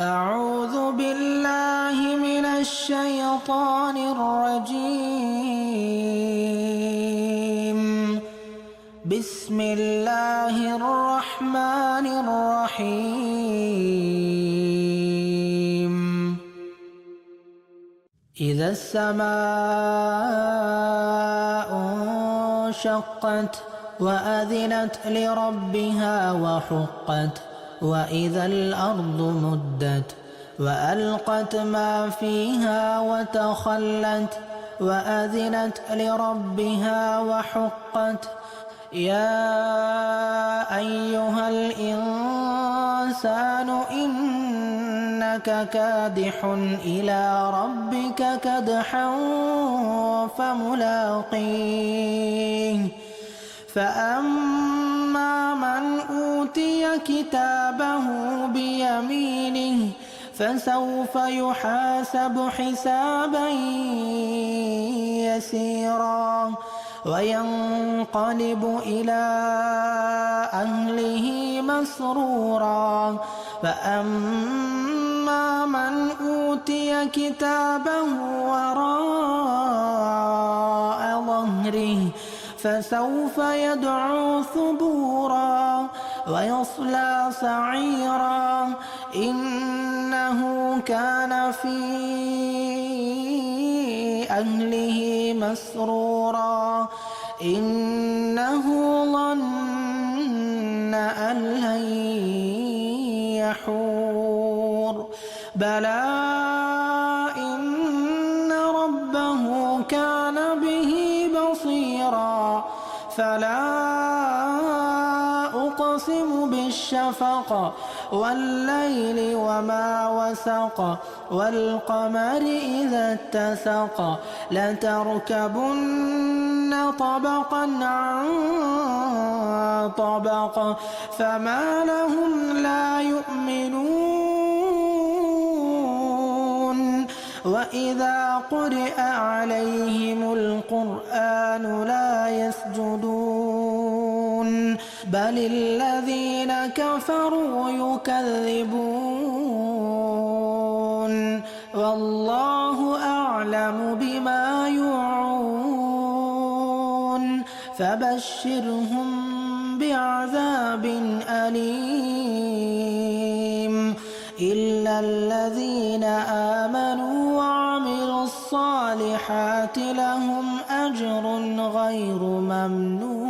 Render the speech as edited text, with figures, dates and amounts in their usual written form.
أعوذ بالله من الشيطان الرجيم. بسم الله الرحمن الرحيم. إذا السماء انشقت وأذنت لربها وحقت وإذا الأرض مدت وألقت ما فيها وتخلت وأذنت لربها وحقت يا أيها الإنسان إنك كادح إلى ربك كدحا فملاقيه فأما من أوتي كتابه بيمينه فسوف يحاسب حسابا يسيرا وينقلب إلى أهله مسرورا فأما من أوتي كتابه وراء ظهره فسوف يدعو ثبورا ويصلى سعيرا إنه كان في أهله مسرورا إنه ظن أن لن يحور بلى إن ربه كان به بصيرا فلا أقسم بالشفق والليل وما وسق والقمر إذا اتسق لتركبن طبقا عن طبق فما لهم لا يؤمنون وإذا قرئ عليهم القرآن لا يسجدون بل الذين كفروا يكذبون والله أعلم بما يوعون فبشرهم بعذاب أليم إلا الذين آمنوا وعملوا الصالحات لهم أجر غير ممنون.